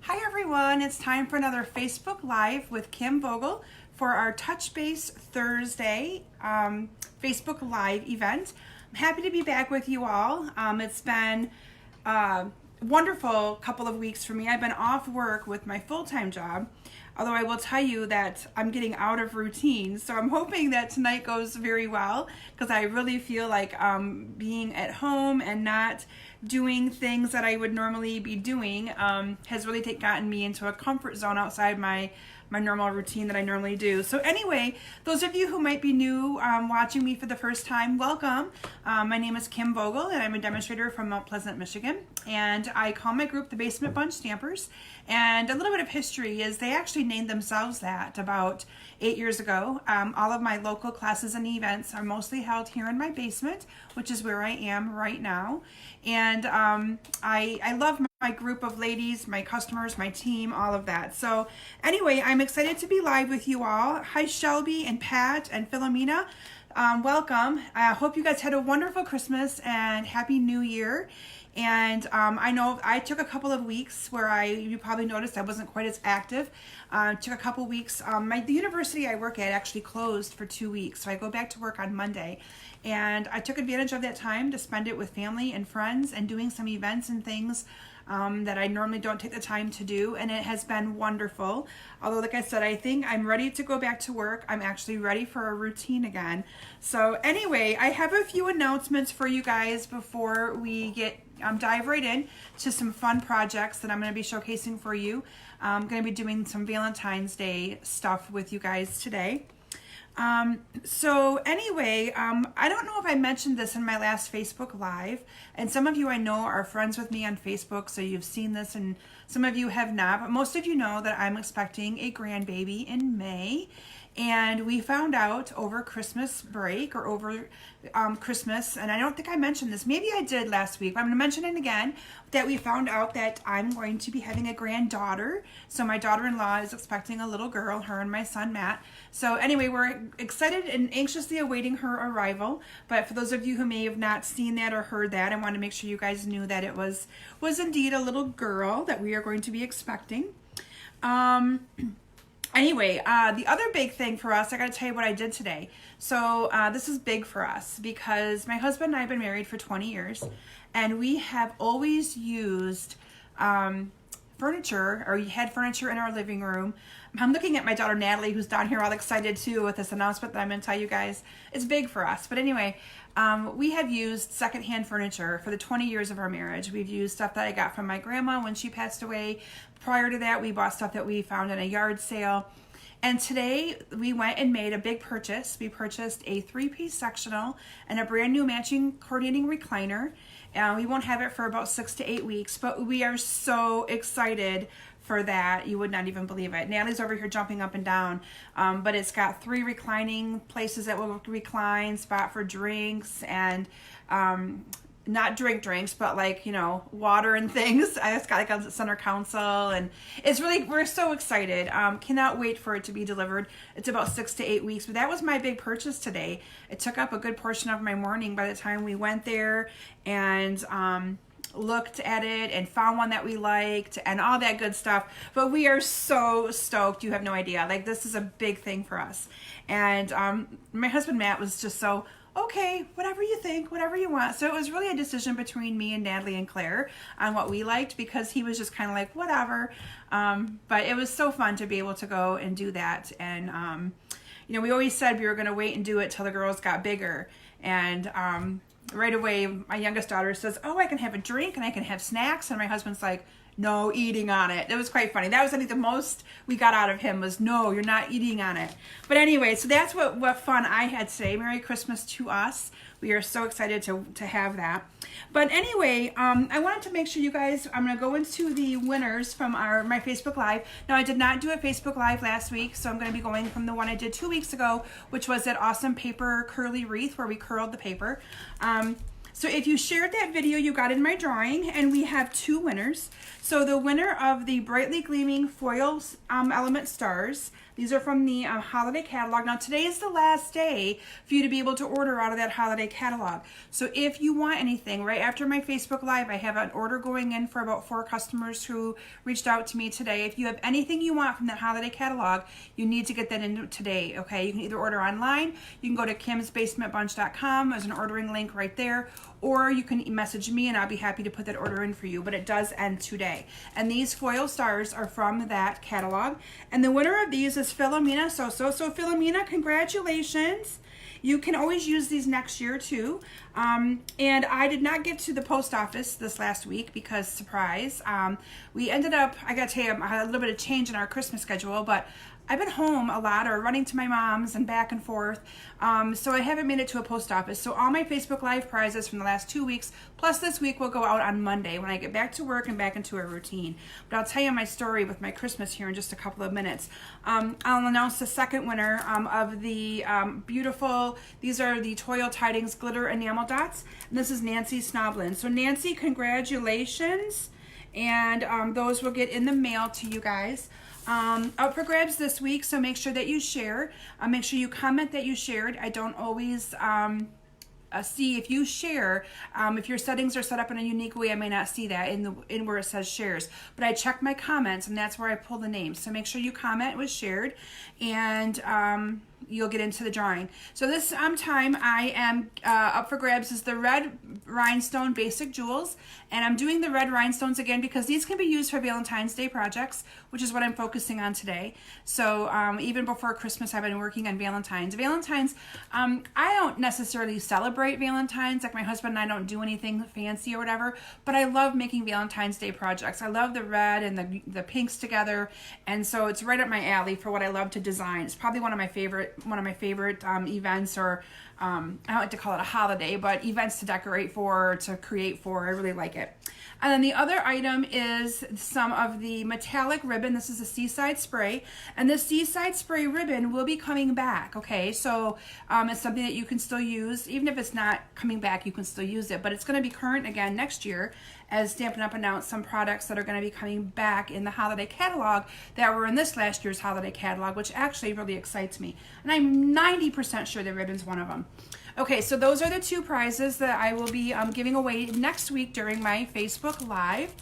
Hi everyone, it's time for another Facebook Live with Kim Vogel for our Touch Base Thursday Facebook Live event. I'm happy to be back with you all. It's been a wonderful couple of weeks for me. I've been off work with my full-time job, although I will tell you that I'm getting out of routine. So I'm hoping that tonight goes very well because I really feel like being at home and not doing things that I would normally be doing has really gotten me into a comfort zone outside my normal routine that I normally do. So anyway, those of you who might be new watching me for the first time, welcome. My name is Kim Vogel and I'm a demonstrator from Mount Pleasant, Michigan. And I call my group the Basement Bunch Stampers. And a little bit of history is they actually named themselves that about 8 years ago. All of my local classes and events are mostly held here in my basement, which is where I am right now. And I love my group of ladies, my customers, my team, all of that. So anyway, I'm excited to be live with you all. Hi Shelby and Pat and Philomena. Welcome. I hope you guys had a wonderful Christmas and Happy New Year. And I know I took a couple of weeks where you probably noticed I wasn't quite as active. Took a couple weeks. The university I work at actually closed for 2 weeks, so I go back to work on Monday. And I took advantage of that time to spend it with family and friends and doing some events and things that I normally don't take the time to do, and it has been wonderful. Although, like I said, I think I'm ready to go back to work. I'm actually ready for a routine again. So anyway, I have a few announcements for you guys before we dive right in to some fun projects that I'm going to be showcasing for you. I'm going to be doing some Valentine's Day stuff with you guys today. So anyway, I don't know if I mentioned this in my last Facebook Live, and some of you I know are friends with me on Facebook, so you've seen this, and some of you have not, but most of you know that I'm expecting a grandbaby in May. And we found out over Christmas break or over Christmas, and I don't think I mentioned this, maybe I did last week, but I'm going to mention it again, that we found out that I'm going to be having a granddaughter. So my daughter-in-law is expecting a little girl, her and my son Matt. So anyway, we're excited and anxiously awaiting her arrival. But for those of you who may have not seen that or heard that, I want to make sure you guys knew that it was indeed a little girl that we are going to be expecting. Anyway, the other big thing for us, I got to tell you what I did today. So this is big for us because my husband and I have been married for 20 years, and we have always used furniture, or we had furniture in our living room. I'm looking at my daughter Natalie, who's down here all excited too with this announcement that I'm going to tell you guys. It's big for us. But anyway, we have used secondhand furniture for the 20 years of our marriage. We've used stuff that I got from my grandma when she passed away. Prior to that, we bought stuff that we found in a yard sale. And today we went and made a big purchase. We purchased a 3-piece sectional and a brand new matching coordinating recliner. We won't have it for about 6 to 8 weeks, but we are so excited for that. You would not even believe it. Natalie's over here jumping up and down, but it's got 3 reclining places that will recline, spot for drinks, and not drinks, but like, you know, water and things. It's got like a center console, and it's really, we're so excited. Cannot wait for it to be delivered. It's about 6 to 8 weeks, but that was my big purchase today. It took up a good portion of my morning by the time we went there and looked at it and found one that we liked and all that good stuff. But we are so stoked, you have no idea. Like, this is a big thing for us. And my husband Matt was just so, okay, whatever you think, whatever you want. So it was really a decision between me and Natalie and Claire on what we liked, because he was just kind of like, whatever. But it was so fun to be able to go and do that. And, you know, we always said we were going to wait and do it till the girls got bigger. And right away, my youngest daughter says, oh, I can have a drink and I can have snacks. And my husband's like, no eating on it. It was quite funny. That was, I think, the most we got out of him was, no, you're not eating on it. But anyway, so that's what fun I had today. Merry Christmas to us. We are so excited to have that. But anyway, I wanted to make sure you guys, I'm going to go into the winners from my Facebook Live. Now, I did not do a Facebook Live last week, so I'm going to be going from the one I did 2 weeks ago, which was that awesome paper curly wreath where we curled the paper. So if you shared that video, you got in my drawing, and we have 2 winners. So the winner of the brightly gleaming foil element stars, These are from the holiday catalog. Now today is the last day for you to be able to order out of that holiday catalog. So if you want anything, right after my Facebook Live, I have an order going in for about 4 customers who reached out to me today. If you have anything you want from that holiday catalog, you need to get that in today, okay? You can either order online, you can go to kimsbasementbunch.com, there's an ordering link right there, or you can message me and I'll be happy to put that order in for you, but it does end today. And these foil stars are from that catalog. And the winner of these is Philomena Soso. So Philomena, congratulations. You can always use these next year too. And I did not get to the post office this last week because, surprise, we ended up, I gotta tell you, I had a little bit of change in our Christmas schedule, but I've been home a lot or running to my mom's and back and forth. So I haven't made it to a post office. So all my Facebook Live prizes from the last 2 weeks, plus this week, will go out on Monday when I get back to work and back into a routine. But I'll tell you my story with my Christmas here in just a couple of minutes. I'll announce the second winner of the beautiful, these are the Toil Tidings Glitter Enamel Dots. And this is Nancy Snoblin. So Nancy, congratulations. And those will get in the mail to you guys. Up for grabs this week, so make sure that you share. Make sure you comment that you shared. I don't always see if you share. If your settings are set up in a unique way, I may not see that in where it says shares. But I check my comments, and that's where I pull the names. So make sure you comment was shared, and you'll get into the drawing. So this time I am up for grabs is the red rhinestone basic jewels, and I'm doing the red rhinestones again because these can be used for Valentine's Day projects, which is what I'm focusing on today. So even before Christmas, I've been working on Valentine's. I don't necessarily celebrate Valentine's, like my husband and I don't do anything fancy or whatever, but I love making Valentine's Day projects. I love the red and the pinks together, and so it's right up my alley for what I love to design. It's probably one of my favorite events, or I don't like to call it a holiday, but events to decorate for, to create for. I really like it. And then the other item is some of the metallic ribbon. This is a Seaside Spray, and this Seaside Spray ribbon will be coming back, okay? So it's something that you can still use. Even if it's not coming back, you can still use it, but it's going to be current again next year, as Stampin' Up! Announced some products that are going to be coming back in the holiday catalog that were in this last year's holiday catalog, which actually really excites me. And I'm 90% sure the ribbon's one of them. Okay, so those are the 2 prizes that I will be giving away next week during my Facebook Live.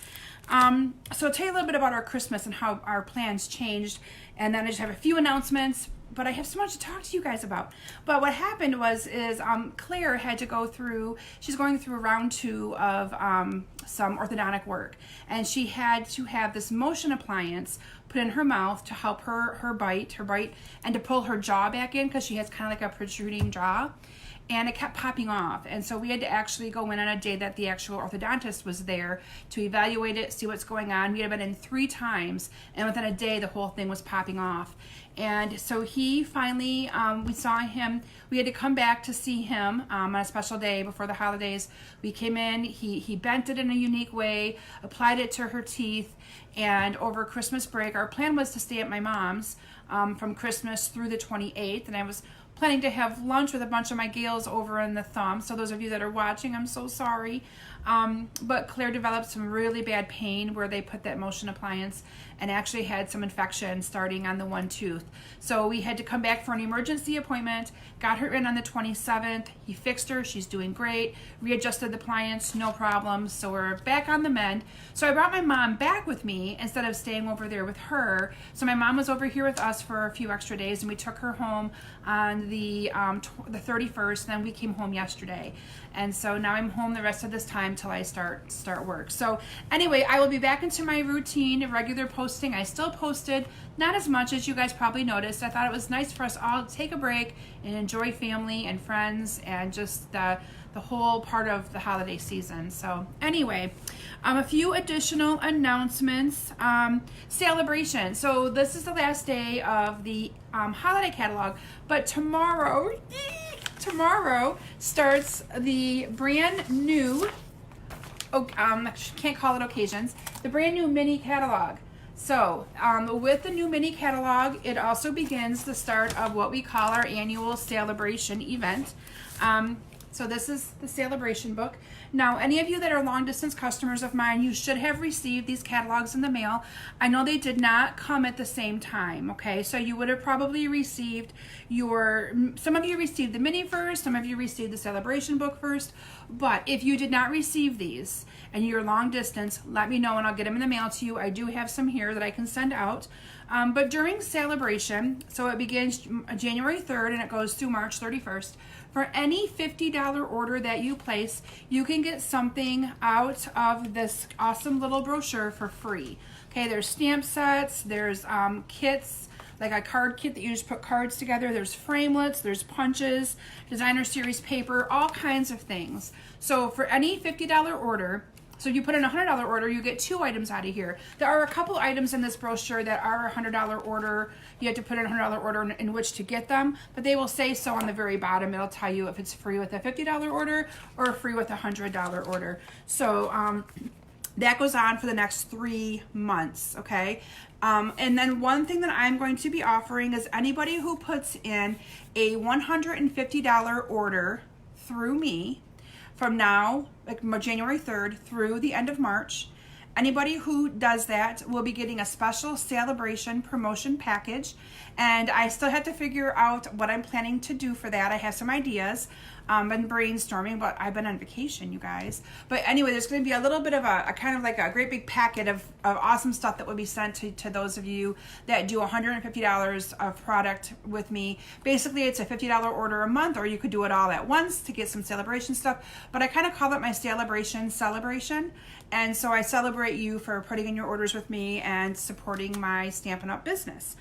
So I'll tell you a little bit about our Christmas and how our plans changed, and then I just have a few announcements, but I have so much to talk to you guys about. But what happened is Claire had to go through, she's going through round 2 of some orthodontic work, and she had to have this motion appliance put in her mouth to help her bite, and to pull her jaw back in because she has kind of like a protruding jaw. And it kept popping off. And so we had to actually go in on a day that the actual orthodontist was there to evaluate it, see what's going on. We had been in 3 times, and within a day, the whole thing was popping off. And so he finally, we saw him, we had to come back to see him on a special day before the holidays. We came in, he bent it in a unique way, applied it to her teeth, and over Christmas break, our plan was to stay at my mom's from Christmas through the 28th, and I was planning to have lunch with a bunch of my gals over in the thumb. So those of you that are watching, I'm so sorry. But Claire developed some really bad pain where they put that motion appliance, and actually had some infection starting on the one tooth. So we had to come back for an emergency appointment, got her in on the 27th. He fixed her, she's doing great, readjusted the appliance, no problems. So we're back on the mend. So I brought my mom back with me instead of staying over there with her. So my mom was over here with us for a few extra days, and we took her home on the 31st, and then we came home yesterday. And so now I'm home the rest of this time till I start work. So anyway, I will be back into my routine, regular posting. I still posted, not as much as you guys probably noticed. I thought it was nice for us all to take a break and enjoy family and friends and just the whole part of the holiday season. So anyway, a few additional announcements. Celebration. So this is the last day of the holiday catalog, but tomorrow starts the brand new, can't call it occasions, the brand new mini catalog. So with the new mini catalog, it also begins the start of what we call our annual celebration event. So this is the Celebration book. Now, any of you that are long distance customers of mine, you should have received these catalogs in the mail. I know they did not come at the same time, okay? So you would have probably received some of you received the mini first, some of you received the Celebration book first, but if you did not receive these and you're long distance, let me know and I'll get them in the mail to you. I do have some here that I can send out. But during Celebration, so it begins January 3rd and it goes through March 31st, for any $50 order that you place, you can get something out of this awesome little brochure for free. Okay, there's stamp sets, there's kits, like a card kit that you just put cards together, there's framelits, there's punches, designer series paper, all kinds of things. So for any $50 order, so if you put in a $100 order, you get 2 items out of here. There are a couple items in this brochure that are a $100 order. You have to put in a $100 order in which to get them, but they will say so on the very bottom. It'll tell you if it's free with a $50 order or free with a $100 order. So that goes on for the next 3 months, okay? And then one thing that I'm going to be offering is anybody who puts in a $150 order through me, from now, like January 3rd through the end of March, anybody who does that will be getting a special Celebration promotion package. And I still have to figure out what I'm planning to do for that. I have some ideas. Been brainstorming, but I've been on vacation, you guys. But anyway, there's going to be a little bit of a kind of like a great big packet of awesome stuff that will be sent to those of you that do $150 of product with me. Basically, it's a $50 order a month, or you could do it all at once to get some Celebration stuff. But I kind of call it my Celebration celebration. And so I celebrate you for putting in your orders with me and supporting my Stampin' Up! Business.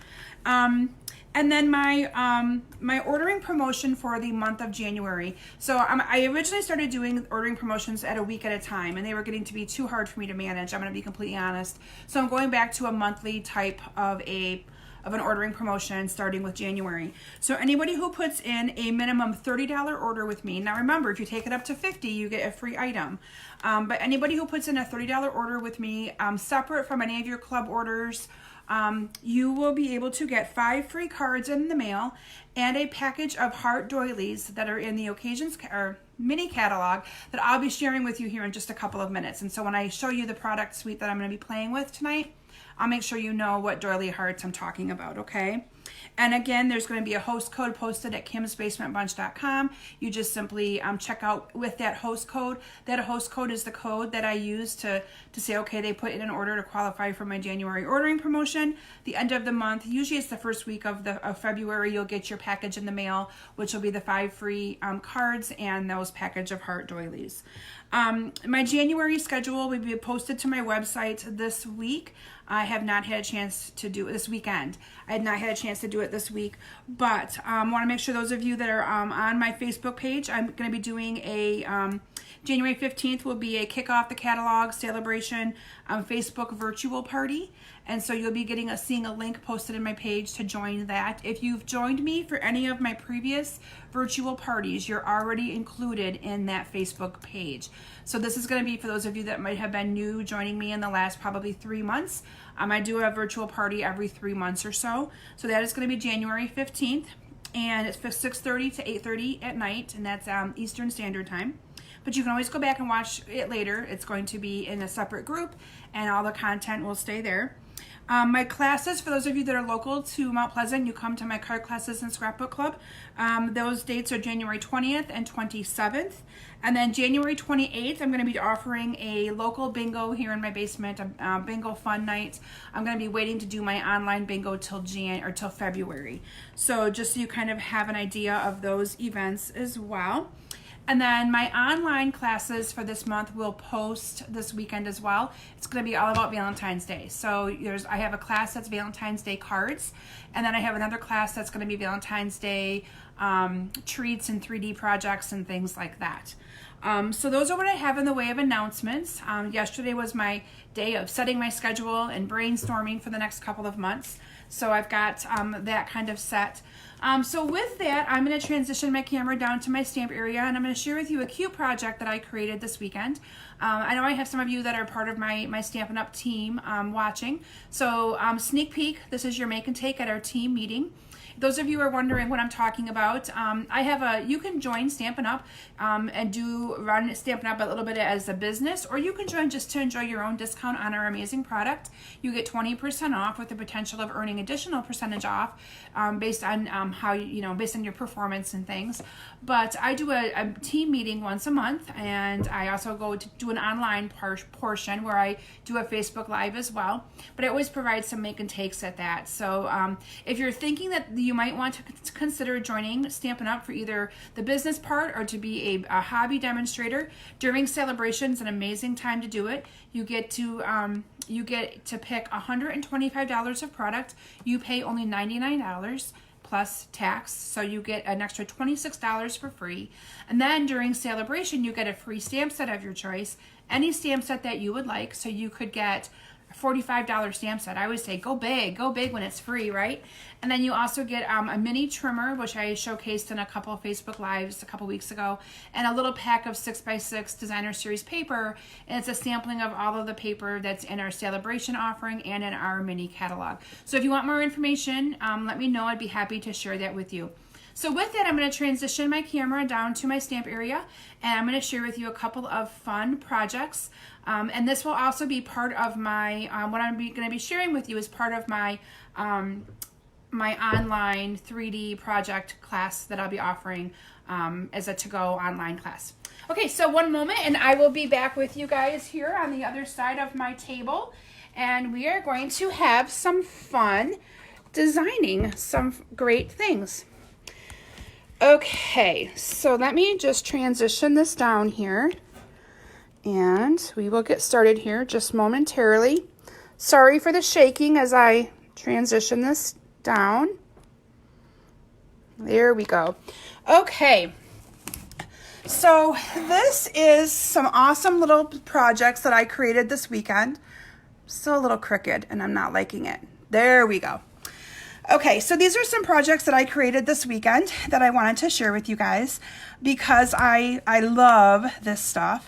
And then my ordering promotion for the month of January. So I originally started doing ordering promotions at a week at a time, and they were getting to be too hard for me to manage. I'm going to be completely honest. So I'm going back to a monthly type of an ordering promotion starting with January. So anybody who puts in a minimum $30 order with me, now remember, if you take it up to $50, you get a free item. But anybody who puts in a $30 order with me, separate from any of your club orders, you will be able to get 5 free cards in the mail and a package of heart doilies that are in the occasions or mini catalog that I'll be sharing with you here in just a couple of minutes. And so when I show you the product suite that I'm going to be playing with tonight, I'll make sure you know what doily hearts I'm talking about, okay? And again, there's going to be a host code posted at kimsbasementbunch.com. You just simply check out with that host code. That host code is the code that I use to say, okay, they put in an order to qualify for my January ordering promotion. The end of the month, usually it's the first week of February, you'll get your package in the mail, which will be the 5 free cards and those package of heart doilies. My January schedule will be posted to my website this week. I have not had a chance to do it this weekend. I had not had a chance to do it this week, but I want to make sure those of you that are on my Facebook page, I'm going to be doing a January 15th will be a Kick Off the Catalog Celebration Facebook virtual party. And so you'll be seeing a link posted in my page to join that. If you've joined me for any of my previous virtual parties, you're already included in that Facebook page. So this is going to be for those of you that might have been new joining me in the last probably 3 months. I do a virtual party every 3 months or so. So that is going to be January 15th, and it's from 6:30 to 8:30 at night, and that's Eastern Standard Time. But you can always go back and watch it later. It's going to be in a separate group, and all the content will stay there. My classes, for those of you that are local to Mount Pleasant, you come to my card classes and scrapbook club. Those dates are January 20th and 27th. And then January 28th, I'm going to be offering a local bingo here in my basement, a bingo fun night. I'm going to be waiting to do my online bingo till February. So just so you kind of have an idea of those events as well. And then my online classes for this month will post this weekend as well. It's going to be all about Valentine's Day. So I have a class that's Valentine's Day cards, and then I have another class that's going to be Valentine's Day treats and 3D projects and things like that. So those are what I have in the way of announcements. Yesterday was my day of setting my schedule and brainstorming for the next couple of months. So I've got that kind of set. So with that, I'm going to transition my camera down to my stamp area, and I'm going to share with you a cute project that I created this weekend. I know I have some of you that are part of my Stampin' Up! Team watching. So sneak peek, this is your make and take at our team meeting. Those of you who are wondering what I'm talking about, you can join Stampin' Up! And run Stampin' Up! A little bit as a business, or you can join just to enjoy your own discount on our amazing product. You get 20% off with the potential of earning additional percentage off based on based on your performance and things. But I do a team meeting once a month, and I also go to do an online portion where I do a Facebook Live as well. But I always provide some make and takes at that. So if you're thinking that you might want to consider joining Stampin' Up! For either the business part or to be a hobby demonstrator during celebrations, an amazing time to do it. You get to pick $125 of product. You pay only $99 plus tax, so you get an extra $26 for free. And then during celebration, you get a free stamp set of your choice, any stamp set that you would like. So you could get a $45 stamp set. I always say go big when it's free, right? And then you also get a mini trimmer, which I showcased in a couple of Facebook Lives a couple weeks ago, and a little pack of 6x6 designer series paper. And it's a sampling of all of the paper that's in our celebration offering and in our mini catalog. So if you want more information, let me know. I'd be happy to share that with you. So with that, I'm going to transition my camera down to my stamp area, and I'm going to share with you a couple of fun projects. And this will also be part of my, what I'm going to be sharing with you is part of my my online 3D project class that I'll be offering as a to-go online class. Okay, so one moment, and I will be back with you guys here on the other side of my table, and we are going to have some fun designing some great things. Okay, so let me just transition this down here, and we will get started here just momentarily. Sorry for the shaking as I transition this down. There we go. Okay, so this is some awesome little projects that I created this weekend. Still a little crooked, and I'm not liking it. There we go. Okay, so these are some projects that I created this weekend that I wanted to share with you guys because I love this stuff.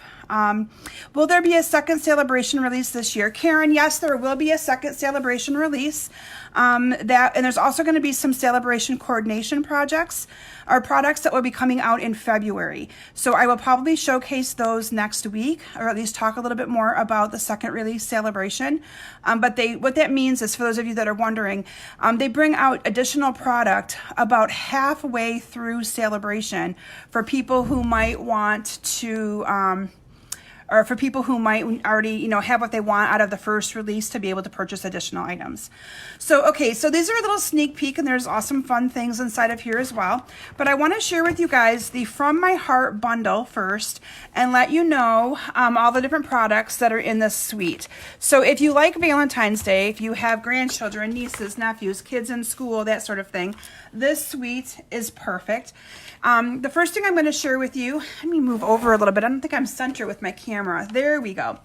Will there be a second celebration release this year? Karen, yes, there will be a second celebration release. And there's also going to be some celebration coordination projects or products that will be coming out in February. So I will probably showcase those next week, or at least talk a little bit more about the second release celebration. But what that means is, for those of you that are wondering, they bring out additional product about halfway through celebration for people who might want to or for people who might already, have what they want out of the first release to be able to purchase additional items. So, okay, so these are a little sneak peek, and there's awesome fun things inside of here as well. But I want to share with you guys the From My Heart bundle first and let you know all the different products that are in this suite. So if you like Valentine's Day, if you have grandchildren, nieces, nephews, kids in school, that sort of thing, this suite is perfect. The first thing I'm going to share with you, let me move over a little bit. I don't think I'm centered with my camera. There we go.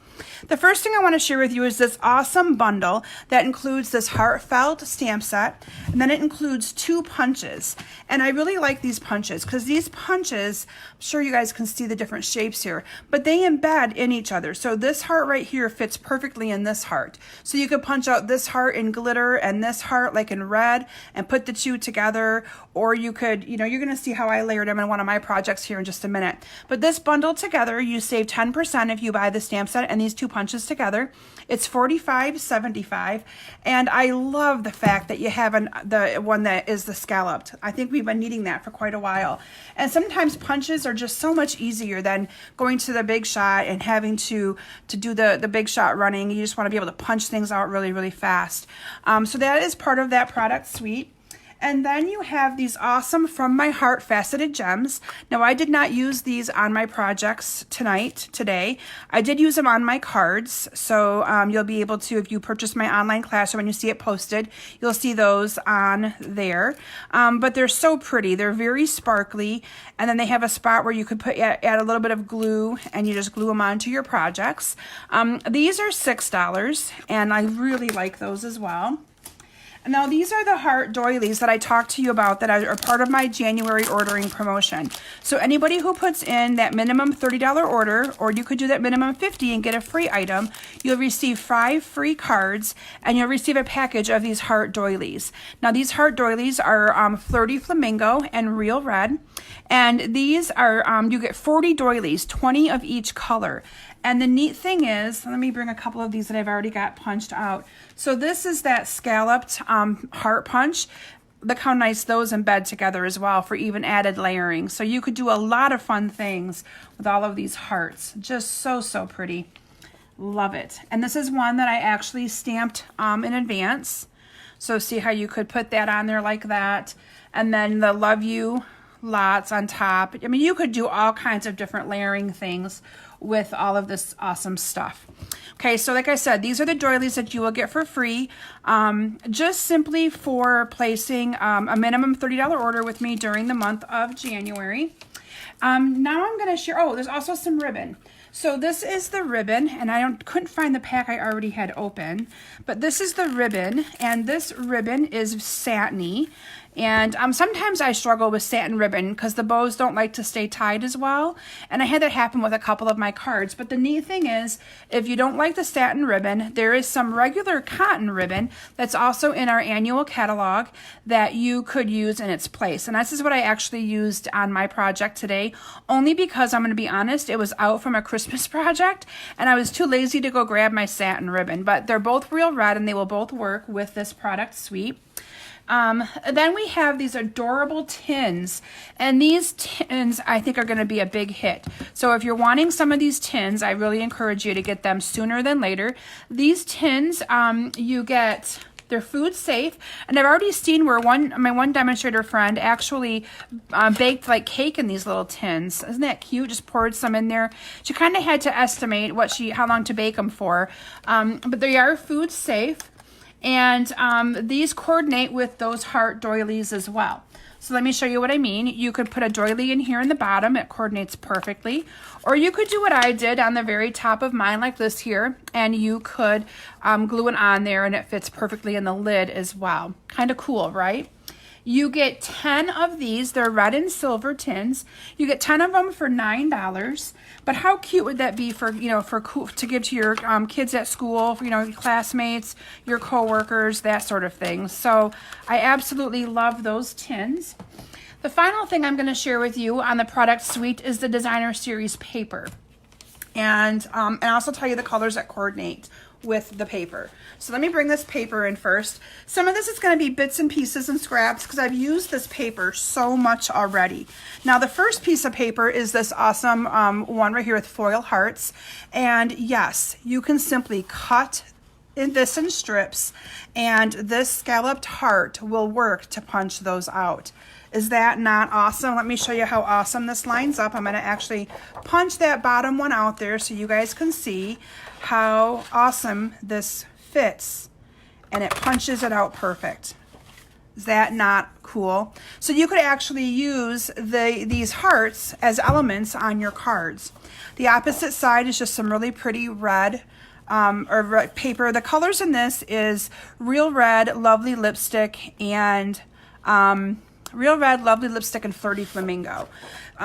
The first thing I want to share with you is this awesome bundle that includes this heartfelt stamp set, and then it includes 2 punches. And I really like these punches because these punches, I'm sure you guys can see the different shapes here, but they embed in each other. So this heart right here fits perfectly in this heart. So you could punch out this heart in glitter and this heart like in red and put the 2 together, or you could, you're going to see how I layered them in one of my projects here in just a minute. But this bundle together, you save 10% if you buy the stamp set and these 2 punches together. It's $45.75, and I love the fact that you have the one that is the scalloped. I think we've been needing that for quite a while. And sometimes punches are just so much easier than going to the Big Shot and having to do the Big Shot running. You just want to be able to punch things out really, really fast. So that is part of that product suite. And then you have these awesome From My Heart faceted gems. Now, I did not use these on my projects today. I did use them on my cards. So you'll be able to, if you purchase my online class or when you see it posted, you'll see those on there. But they're so pretty. They're very sparkly. And then they have a spot where you could add a little bit of glue, and you just glue them onto your projects. These are $6, and I really like those as well. Now these are the heart doilies that I talked to you about that are part of my January ordering promotion. So anybody who puts in that minimum $30 order, or you could do that minimum $50 and get a free item, you'll receive 5 free cards and you'll receive a package of these heart doilies. Now these heart doilies are Flirty Flamingo and Real Red. And these are, you get 40 doilies, 20 of each color. And the neat thing is, let me bring a couple of these that I've already got punched out. So this is that scalloped heart punch. Look how nice those embed together as well for even added layering. So you could do a lot of fun things with all of these hearts. Just so, so pretty. Love it. And this is one that I actually stamped in advance. So see how you could put that on there like that. And then the Love You lots on top. I mean, you could do all kinds of different layering things with all of this awesome stuff. Okay, so like I said, these are the doilies that you will get for free, just simply for placing a minimum $30 order with me during the month of January. Now I'm going to share, oh, there's also some ribbon. So this is the ribbon, and I couldn't find the pack I already had open, but this is the ribbon, and this ribbon is satiny. And sometimes I struggle with satin ribbon because the bows don't like to stay tied as well. And I had that happen with a couple of my cards. But the neat thing is, if you don't like the satin ribbon, there is some regular cotton ribbon that's also in our annual catalog that you could use in its place. And this is what I actually used on my project today, only because I'm going to be honest, it was out from a Christmas project and I was too lazy to go grab my satin ribbon. But they're both Real Red and they will both work with this product suite. Then we have these adorable tins, and these tins I think are going to be a big hit. So if you're wanting some of these tins, I really encourage you to get them sooner than later. These tins, you get, they're food safe, and I've already seen where my one demonstrator friend actually baked like cake in these little tins. Isn't that cute? Just poured some in there. She kind of had to estimate how long to bake them for, but they are food safe. And these coordinate with those heart doilies as well. So let me show you what I mean. You could put a doily in here in the bottom. It coordinates perfectly. Or you could do what I did on the very top of mine like this here. And you could glue it on there and it fits perfectly in the lid as well. Kind of cool, right? You get 10 of these. They're red and silver tins. You get 10 of them for $9. But how cute would that be for, to give to your kids at school, your classmates, your coworkers, that sort of thing. So I absolutely love those tins. The final thing I'm going to share with you on the product suite is the designer series paper. And I'll also tell you the colors that coordinate with the paper. So let me bring this paper in first. Some of this is going to be bits and pieces and scraps because I've used this paper so much already. Now the first piece of paper is this awesome one right here with foil hearts. And yes, you can simply cut this in strips and this scalloped heart will work to punch those out. Is that not awesome? Let me show you how awesome this lines up. I'm going to actually punch that bottom one out there so you guys can see how awesome this fits. And it punches it out perfect. Is that not cool? So you could actually use these hearts as elements on your cards. The opposite side is just some really pretty red red paper. The colors in this is Real Red, Lovely Lipstick, and Real Red, Lovely Lipstick, and Flirty Flamingo.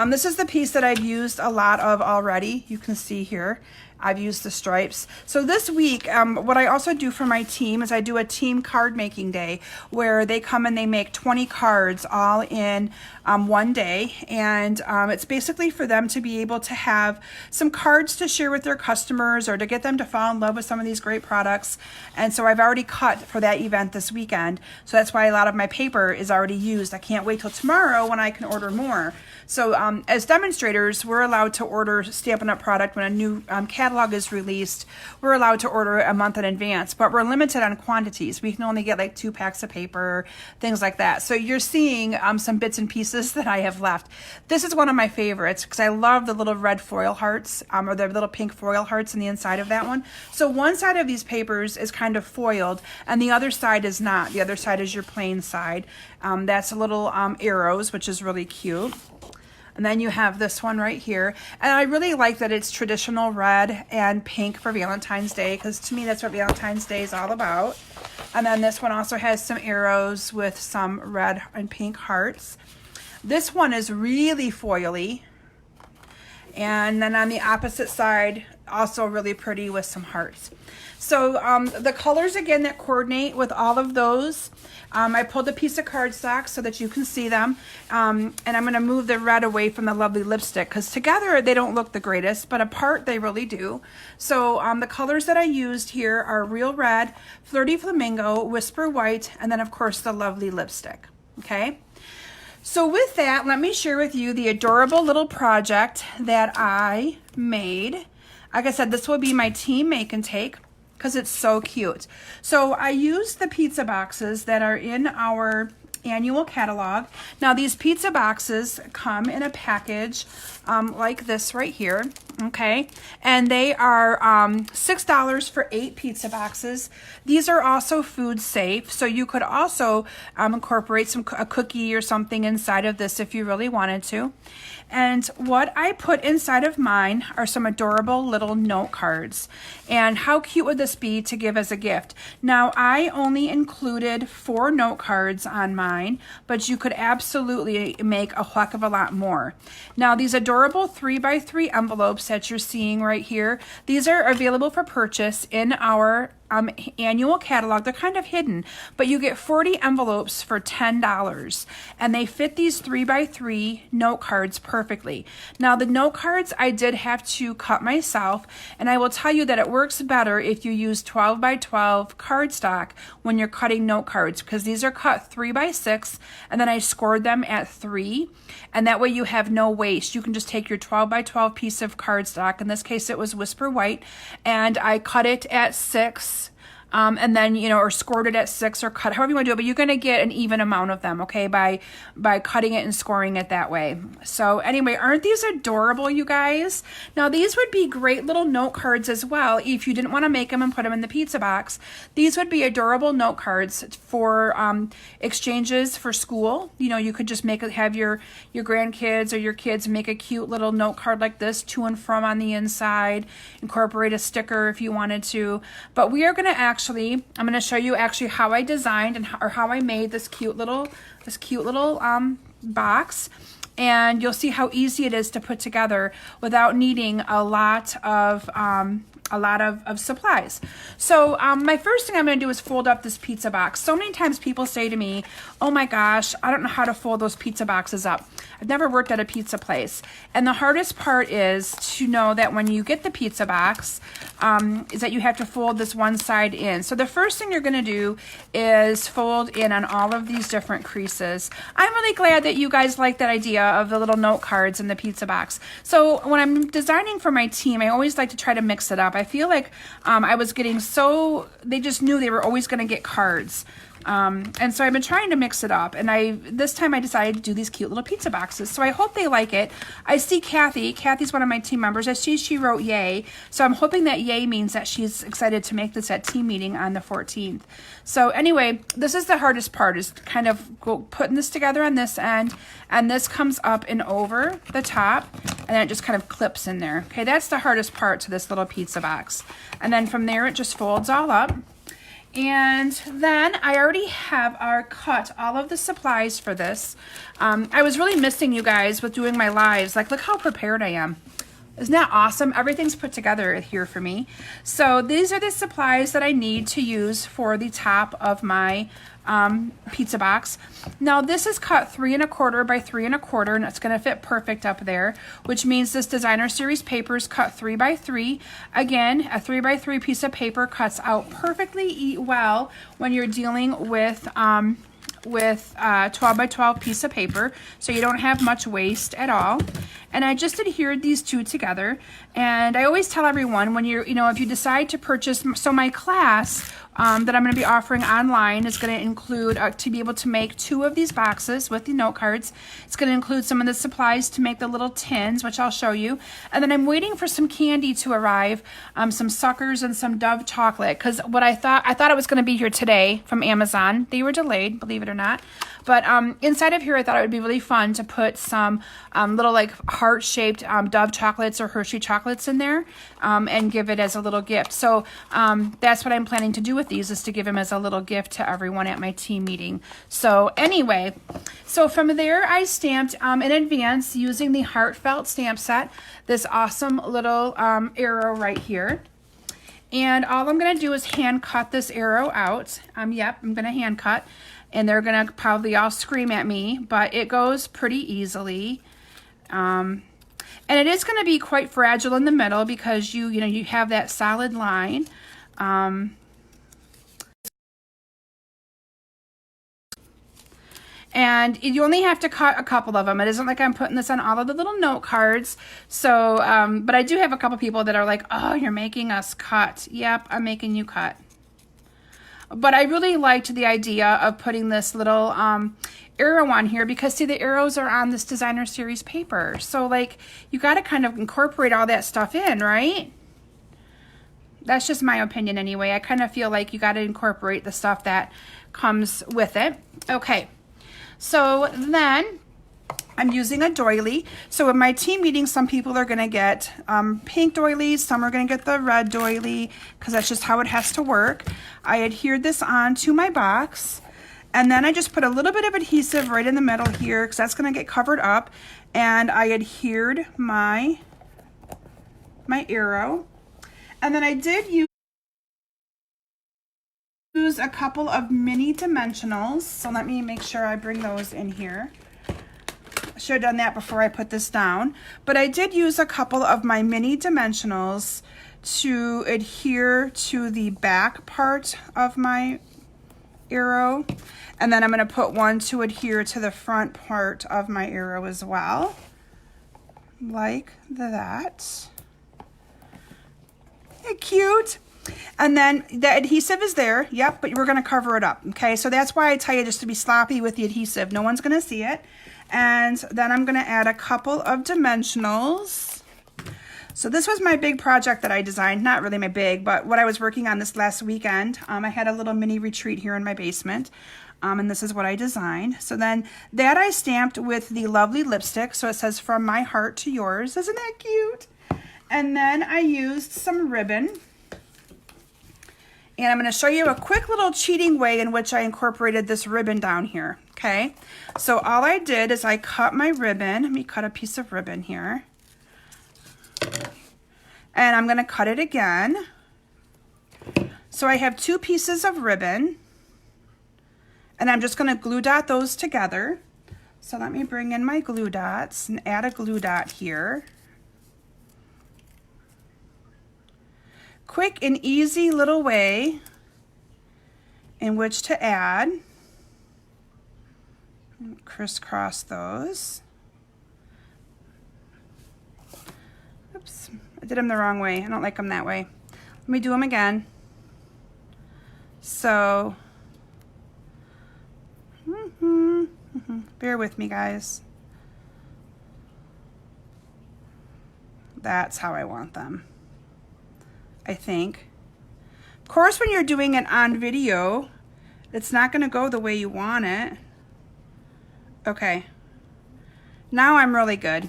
This is the piece that I've used a lot of already. You can see here. I've used the stripes. So this week, what I also do for my team is I do a team card making day where they come and they make 20 cards all in one day. And it's basically for them to be able to have some cards to share with their customers or to get them to fall in love with some of these great products. And so I've already cut for that event this weekend. So that's why a lot of my paper is already used. I can't wait till tomorrow when I can order more. So as demonstrators, we're allowed to order Stampin' Up! Product when a new catalog is released. We're allowed to order a month in advance, but we're limited on quantities. We can only get like 2 packs of paper, things like that. So you're seeing some bits and pieces that I have left. This is one of my favorites because I love the little red foil hearts or the little pink foil hearts on the inside of that one. So one side of these papers is kind of foiled and the other side is not. The other side is your plain side. That's a little arrows, which is really cute. And then you have this one right here. And I really like that it's traditional red and pink for Valentine's Day, because to me that's what Valentine's Day is all about. And then this one also has some arrows with some red and pink hearts. This one is really foily. And then on the opposite side, also really pretty with some hearts. So the colors again that coordinate with all of those, I pulled a piece of cardstock so that you can see them. And I'm going to move the red away from the lovely lipstick, because together they don't look the greatest, but apart they really do. So the colors that I used here are Real Red, Flirty Flamingo, Whisper White, and then of course the lovely lipstick. Okay. So with that, let me share with you the adorable little project that I made. Like I said, this will be my team make and take, because it's so cute. So I used the pizza boxes that are in our annual catalog. Now these pizza boxes come in a package like this right here, okay? And they are $6 for 8 pizza boxes. These are also food safe, so you could also incorporate a cookie or something inside of this if you really wanted to. And what I put inside of mine are some adorable little note cards. And how cute would this be to give as a gift? Now, I only included 4 note cards on mine, but you could absolutely make a heck of a lot more. Now, these adorable 3x3 envelopes that you're seeing right here, these are available for purchase in our annual catalog. They're kind of hidden, but you get 40 envelopes for $10, and they fit these 3x3 note cards perfectly. Now the note cards I did have to cut myself, and I will tell you that it works better if you use 12x12 cardstock when you're cutting note cards, because these are cut 3x6, and then I scored them at 3, and that way you have no waste. You can just take your 12x12 piece of cardstock, in this case it was Whisper White, and I cut it at 6, and then, you know, or scored it at 6, or cut, however you want to do it, but you're going to get an even amount of them, okay, by cutting it and scoring it that way. So anyway, aren't these adorable, you guys? Now these would be great little note cards as well if you didn't want to make them and put them in the pizza box. These would be adorable note cards for exchanges for school. You know, you could just have your grandkids or your kids make a cute little note card like this, to and from on the inside, incorporate a sticker if you wanted to. But we are going to I'm going to show you actually how I designed or how I made this cute little box, and you'll see how easy it is to put together without needing a lot of supplies. So my first thing I'm going to do is fold up this pizza box. So many times people say to me, oh my gosh, I don't know how to fold those pizza boxes up. I've never worked at a pizza place. And the hardest part is to know that when you get the pizza box, is that you have to fold this one side in. So the first thing you're going to do is fold in on all of these different creases. I'm really glad that you guys like that idea of the little note cards in the pizza box. So when I'm designing for my team, I always like to try to mix it up. I feel like I was getting they just knew they were always going to get cards. And so I've been trying to mix it up, and this time I decided to do these cute little pizza boxes. So I hope they like it. I see Kathy's one of my team members. I see she wrote yay. So I'm hoping that yay means that she's excited to make this at team meeting on the 14th. So anyway, this is the hardest part, is kind of putting this together on this end, and this comes up and over the top, and then it just kind of clips in there. Okay, that's the hardest part to this little pizza box. And then from there, it just folds all up. And then I already have cut all of the supplies for this. I was really missing you guys with doing my lives. Like, look how prepared I am. Isn't that awesome? Everything's put together here for me. So these are the supplies that I need to use for the top of my pizza box. Now this is cut 3 1/4 by 3 1/4, and it's going to fit perfect up there, which means this designer series paper is cut 3 by 3. Again, a 3 by 3 piece of paper cuts out perfectly well when you're dealing with 12 by 12 piece of paper, so you don't have much waste at all. And I just adhered these two together. And I always tell everyone, when if you decide to purchase, so my class, that I'm going to be offering online is going to include, to be able to make 2 of these boxes with the note cards. It's going to include some of the supplies to make the little tins, which I'll show you. And then I'm waiting for some candy to arrive, some suckers and some Dove chocolate, because what I thought it was going to be here today from Amazon. They were delayed, believe it or not. But inside of here, I thought it would be really fun to put some little like heart-shaped Dove chocolates or Hershey chocolates in there and give it as a little gift. So that's what I'm planning to do with these, is to give them as a little gift to everyone at my team meeting. So anyway, so from there I stamped in advance using the Heartfelt stamp set, this awesome little arrow right here. And all I'm going to do is hand cut this arrow out. Yep, I'm going to hand cut. And they're going to probably all scream at me, but it goes pretty easily. And it is going to be quite fragile in the middle because you have that solid line. And you only have to cut a couple of them. It isn't like I'm putting this on all of the little note cards. So, but I do have a couple people that are like, oh, you're making us cut. Yep, I'm making you cut. But I really liked the idea of putting this little arrow on here because, see, the arrows are on this designer series paper. So, like, you got to kind of incorporate all that stuff in, right? That's just my opinion anyway. I kind of feel like you got to incorporate the stuff that comes with it. Okay, so then I'm using a doily. So in my team meeting, some people are going to get pink doilies, some are going to get the red doily, because that's just how it has to work. I adhered this on to my box, and then I just put a little bit of adhesive right in the middle here, because that's going to get covered up, and I adhered my arrow. And then I did use a couple of mini dimensionals, so let me make sure I bring those in here. Should have done that before I put this down, but I did use a couple of my mini dimensionals to adhere to the back part of my arrow, and then I'm going to put one to adhere to the front part of my arrow as well, like that. Isn't it cute? And then the adhesive is there, yep, but we're going to cover it up, okay? So that's why I tell you just to be sloppy with the adhesive. No one's going to see it. And then I'm going to add a couple of dimensionals. So this was my big project that I designed. Not really my big, but what I was working on this last weekend. I had a little mini retreat here in my basement. And this is what I designed. So then that I stamped with the lovely lipstick. So it says, from my heart to yours. Isn't that cute? And then I used some ribbon. And I'm going to show you a quick little cheating way in which I incorporated this ribbon down here. Okay, so all I did is I cut my ribbon. Let me cut a piece of ribbon here. And I'm going to cut it again. So I have 2 pieces of ribbon. And I'm just going to glue dot those together. So let me bring in my glue dots and add a glue dot here. Quick and easy little way in which to add. Crisscross those. Oops, I did them the wrong way. I don't like them that way. Let me do them again. So, bear with me, guys. That's how I want them, I think. Of course, when you're doing it on video, it's not going to go the way you want it. Okay, now I'm really good.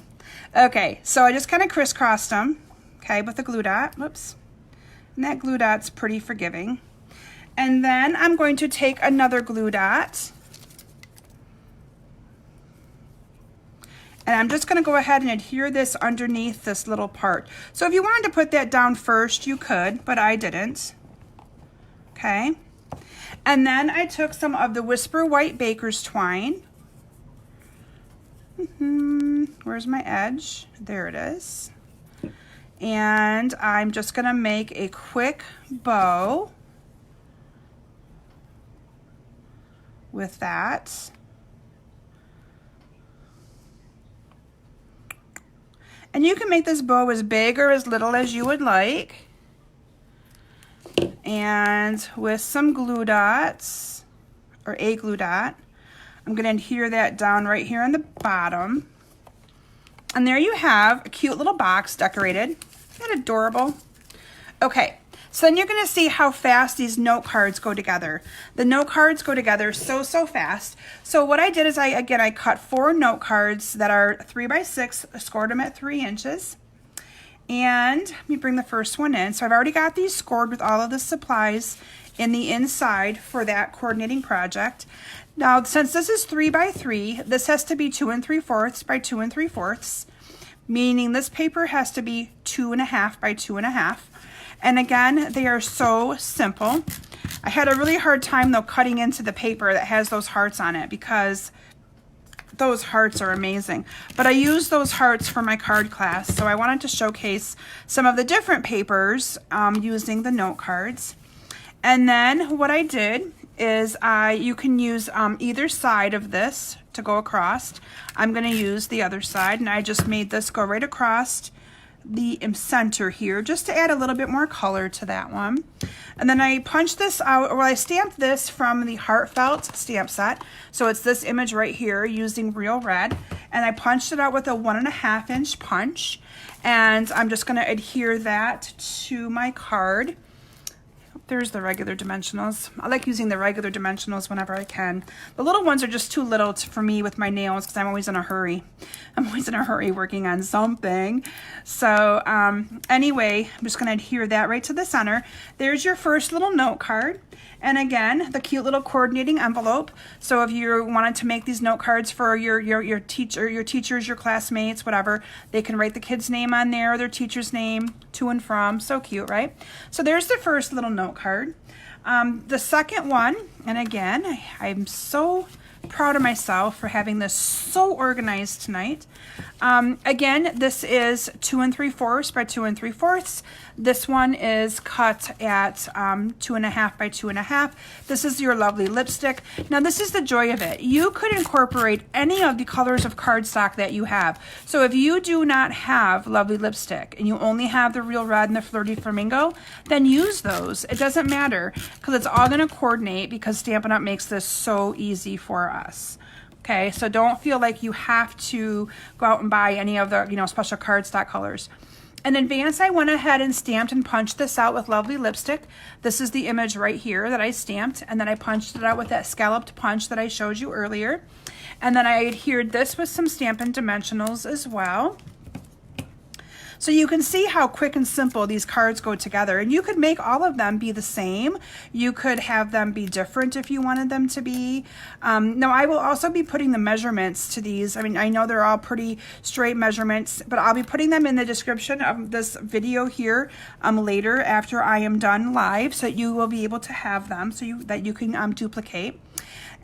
Okay, so I just kind of crisscrossed them, okay, with the glue dot. Whoops. And that glue dot's pretty forgiving. And then I'm going to take another glue dot. And I'm just going to go ahead and adhere this underneath this little part. So if you wanted to put that down first, you could, but I didn't. Okay. And then I took some of the Whisper White Baker's Twine. Where's my edge? There it is. And I'm just going to make a quick bow with that. And you can make this bow as big or as little as you would like. And with some glue dots, or a glue dot, I'm going to adhere that down right here on the bottom. And there you have a cute little box decorated. Isn't that adorable? Okay, so then you're going to see how fast these note cards go together. The note cards go together so fast. So what I did is I cut 4 note cards that are 3 by 6, scored them at 3 inches. And let me bring the first one in. So I've already got these scored with all of the supplies in the inside for that coordinating project. Now, since this is 3 by 3, this has to be 2 3/4 by 2 3/4, meaning this paper has to be 2 1/2 by 2 1/2. And again, they are so simple. I had a really hard time though cutting into the paper that has those hearts on it because those hearts are amazing. But I used those hearts for my card class, so I wanted to showcase some of the different papers using the note cards. And then what I did is you can use either side of this to go across. I'm going to use the other side, and I just made this go right across the center here just to add a little bit more color to that one. And then I punched this out, or I stamped this from the Heartfelt stamp set. So it's this image right here using Real Red, and I punched it out with a 1 1/2 inch punch, and I'm just going to adhere that to my card. There's the regular dimensionals. I like using the regular dimensionals whenever I can. The little ones are just too little for me with my nails because I'm always in a hurry. I'm always in a hurry working on something. So anyway, I'm just going to adhere that right to the center. There's your first little note card. And again, the cute little coordinating envelope. So if you wanted to make these note cards for your teachers, your classmates, whatever, they can write the kid's name on there, their teacher's name, to and from. So cute, right? So there's the first little note card. The second one, and again, I'm so proud of myself for having this so organized tonight. Again, this is 2 3/4 by 2 3/4. This one is cut at 2 1/2 by 2 1/2. This is your lovely lipstick. Now this is the joy of it. You could incorporate any of the colors of cardstock that you have. So if you do not have lovely lipstick and you only have the Real Red and the Flirty Flamingo, then use those. It doesn't matter because it's all going to coordinate because Stampin' Up! Makes this so easy for us. Okay, so don't feel like you have to go out and buy any of the special cardstock colors. In advance, I went ahead and stamped and punched this out with lovely lipstick. This is the image right here that I stamped, and then I punched it out with that scalloped punch that I showed you earlier. And then I adhered this with some Stampin' Dimensionals as well. So you can see how quick and simple these cards go together, and you could make all of them be the same. You could have them be different if you wanted them to be. Now I will also be putting the measurements to these. I mean, I know they're all pretty straight measurements, but I'll be putting them in the description of this video here later after I am done live, so that you will be able to have them so that you can duplicate.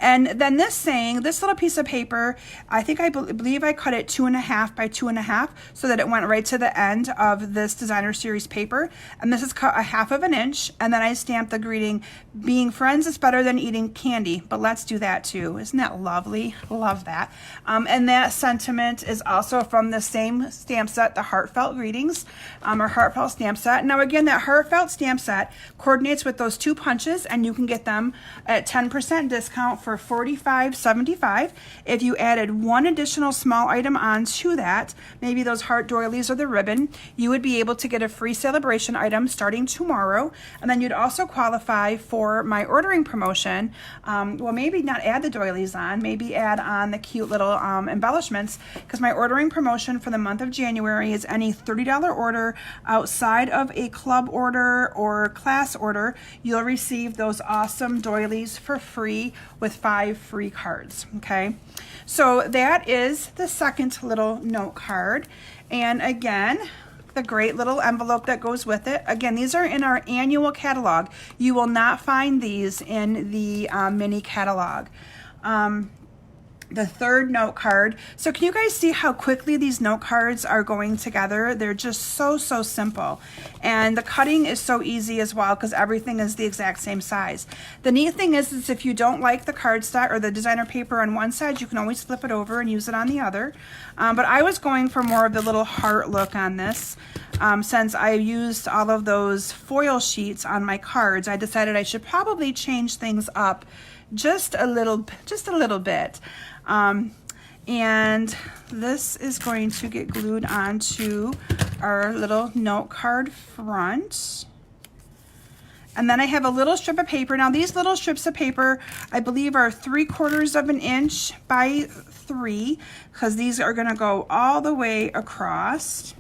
And then this little piece of paper, I believe I cut it 2 1/2 by 2 1/2 so that it went right to the end of this designer series paper. And this is cut 1/2 inch. And then I stamped the greeting, "Being friends is better than eating candy, but let's do that too." Isn't that lovely? Love that. And that sentiment is also from the same stamp set, the Heartfelt Greetings, or Heartfelt stamp set. Now again, that Heartfelt stamp set coordinates with those 2 punches, and you can get them at 10% discount for $45.75. If you added 1 additional small item onto that, maybe those heart doilies or the ribbon, you would be able to get a free celebration item starting tomorrow. And then you'd also qualify for my ordering promotion. Well, maybe not add the doilies on, maybe add on the cute little embellishments, because my ordering promotion for the month of January is any $30 order outside of a club order or class order, you'll receive those awesome doilies for free with 5 free cards. Okay, so that is the second little note card, and again, the great little envelope that goes with it. Again, these are in our annual catalog. You will not find these in the mini catalog. The third note card. So can you guys see how quickly these note cards are going together? They're just so simple. And the cutting is so easy as well because everything is the exact same size. The neat thing is if you don't like the cardstock or the designer paper on one side, you can always flip it over and use it on the other. But I was going for more of the little heart look on this. since I used all of those foil sheets on my cards, I decided I should probably change things up just a little bit. And this is going to get glued onto our little note card front. And then I have a little strip of paper. Now these little strips of paper, I believe, are 3/4 of an inch by 3, because these are gonna go all the way across.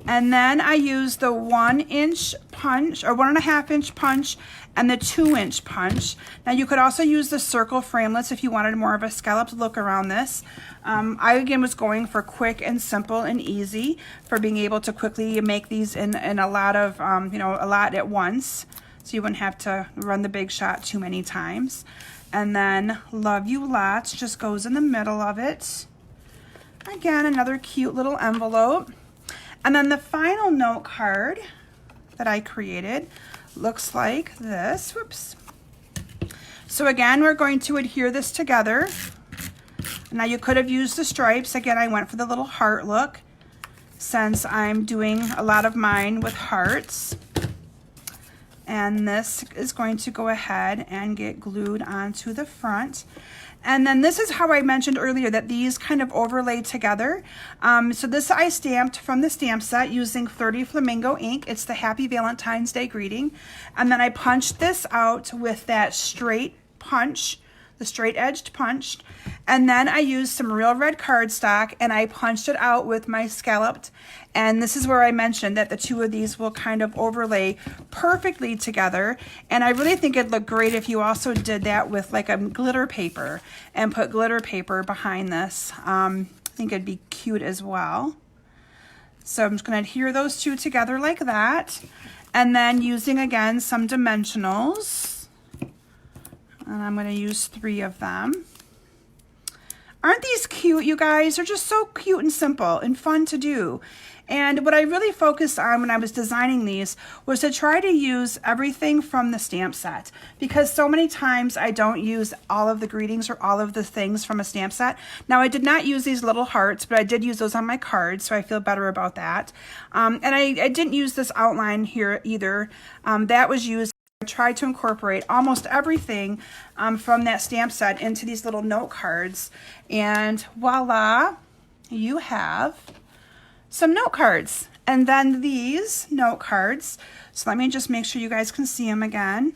And then I use the 1-inch punch, or 1.5-inch punch, and the 2-inch punch. Now you could also use the circle framelits if you wanted more of a scalloped look around this. I again was going for quick and simple and easy, for being able to quickly make these in a lot of, you know, a lot at once, so you wouldn't have to run the big shot too many times. And then Love You Lots just goes in the middle of it. Again, another cute little envelope. And then the final note card that I created looks like this. Whoops. So again, we're going to adhere this together. Now you could have used the stripes. Again, I went for the little heart look, since I'm doing a lot of mine with hearts. And this is going to go ahead and get glued onto the front. And then this is how I mentioned earlier that these kind of overlay together. So this I stamped from the stamp set using 30 Flamingo ink. It's the Happy Valentine's Day greeting. And then I punched this out with that straight punch, the straight edged punch. And then I used some real red cardstock and I punched it out with my Scalloped. And this is where I mentioned that the two of these will kind of overlay perfectly together. And I really think it'd look great if you also did that with like a glitter paper and put glitter paper behind this. I think it'd be cute as well. So I'm just going to adhere those two together like that. And then using again some dimensionals. And I'm going to use 3 of them. Aren't these cute, you guys? They're just so cute and simple and fun to do. And what I really focused on when I was designing these was to try to use everything from the stamp set, because so many times I don't use all of the greetings or all of the things from a stamp set. Now I did not use these little hearts, but I did use those on my cards, so I feel better about that. And I didn't use this outline here either. That was used. I tried to incorporate almost everything from that stamp set into these little note cards, and voila, you have some note cards. And then these note cards, so let me just make sure you guys can see them again.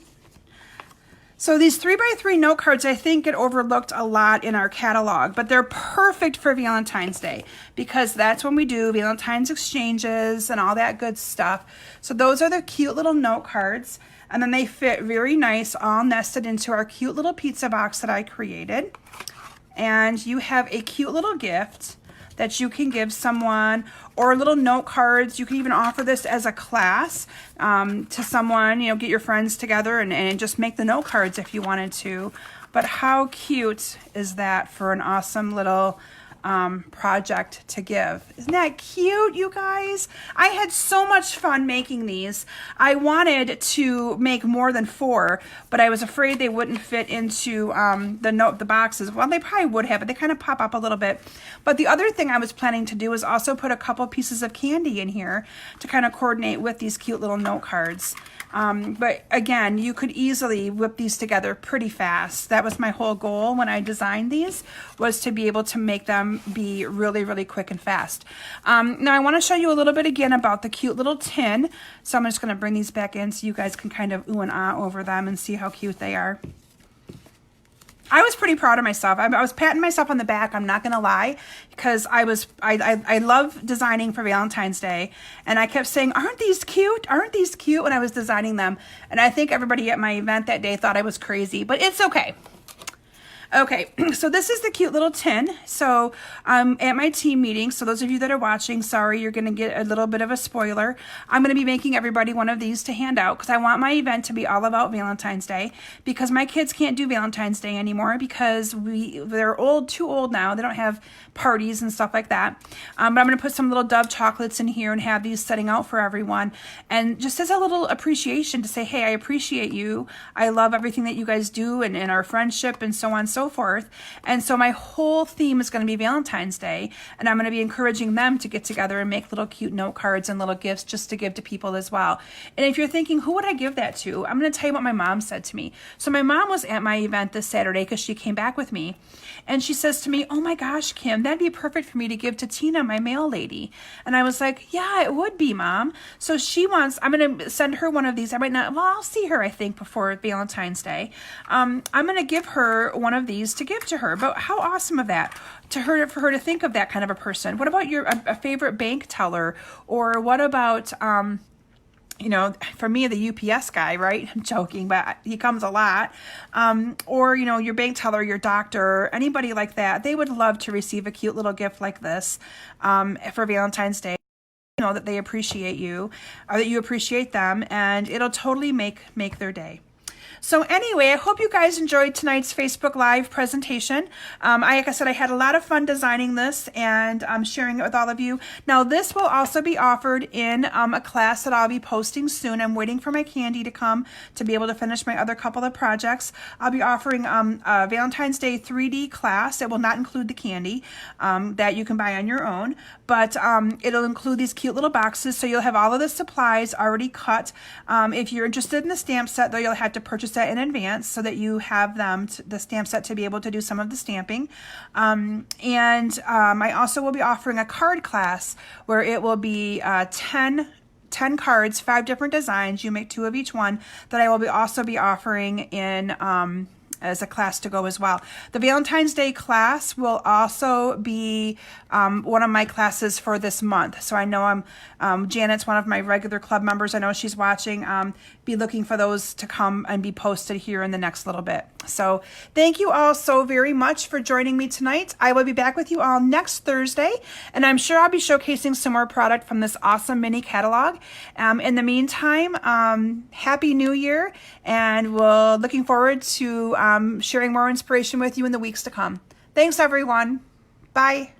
So these 3x3 note cards, I think, get overlooked a lot in our catalog, but they're perfect for Valentine's Day, because that's when we do Valentine's exchanges and all that good stuff. So those are the cute little note cards. And then they fit very nice, all nested into our cute little pizza box that I created. And you have a cute little gift that you can give someone, or little note cards. You can even offer this as a class to someone, you know, get your friends together and just make the note cards if you wanted to. But how cute is that for an awesome little project to give? Isn't that cute, you guys? I had so much fun making these. I wanted to make more than 4, but I was afraid they wouldn't fit into the boxes. Well, they probably would have, but they kind of pop up a little bit. But the other thing I was planning to do is also put a couple pieces of candy in here to kind of coordinate with these cute little note cards. But again, you could easily whip these together pretty fast. That was my whole goal when I designed these, was to be able to make them be really, really quick and fast. Now I want to show you a little bit again about the cute little tin. So I'm just going to bring these back in so you guys can kind of ooh and ah over them and see how cute they are. I was pretty proud of myself. I was patting myself on the back, I'm not gonna lie, because I love designing for Valentine's Day, and I kept saying, aren't these cute? Aren't these cute? When I was designing them. And I think everybody at my event that day thought I was crazy, but it's okay. Okay, so this is the cute little tin. So at my team meeting, so those of you that are watching, sorry, you're going to get a little bit of a spoiler. I'm going to be making everybody one of these to hand out, because I want my event to be all about Valentine's Day, because my kids can't do Valentine's Day anymore because they're too old now. They don't have parties and stuff like that. But I'm going to put some little Dove chocolates in here and have these setting out for everyone. And just as a little appreciation to say, hey, I appreciate you. I love everything that you guys do and our friendship and so on and so forth. And so my whole theme is going to be Valentine's Day, and I'm going to be encouraging them to get together and make little cute note cards and little gifts just to give to people as well. And if you're thinking, who would I give that to? I'm going to tell you what my mom said to me. So my mom was at my event this Saturday because she came back with me, and she says to me, oh my gosh, Kim, that'd be perfect for me to give to Tina, my mail lady. And I was like, yeah, it would be, Mom. So I'm going to send her one of these. I might not, well, I'll see her, I think, before Valentine's Day. I'm going to give her one of these to give to her. But how awesome of that for her to think of that kind of a person. What about a favorite bank teller? Or what about, for me, the UPS guy, right? I'm joking, but he comes a lot. Or, your bank teller, your doctor, anybody like that. They would love to receive a cute little gift like this for Valentine's Day. That they appreciate you, or that you appreciate them, and it'll totally make their day. So anyway, I hope you guys enjoyed tonight's Facebook Live presentation. Like I said, I had a lot of fun designing this and sharing it with all of you. Now, this will also be offered in a class that I'll be posting soon. I'm waiting for my candy to come to be able to finish my other couple of projects. I'll be offering a Valentine's Day 3D class. It will not include the candy that you can buy on your own, but it'll include these cute little boxes, so you'll have all of the supplies already cut. If you're interested in the stamp set, though, you'll have to purchase that in advance so that you have the stamp set to be able to do some of the stamping. I also will be offering a card class where it will be 10 cards, 5 different designs. You make 2 of each one, that I will also be offering in as a class to go as well. The Valentine's Day class will also be one of my classes for this month. So I know Janet's one of my regular club members. I know she's watching. Be looking for those to come and be posted here in the next little bit. So thank you all so very much for joining me tonight. I will be back with you all next Thursday, and I'm sure I'll be showcasing some more product from this awesome mini catalog. In the meantime, Happy New Year, and we're looking forward to sharing more inspiration with you in the weeks to come. Thanks, everyone. Bye.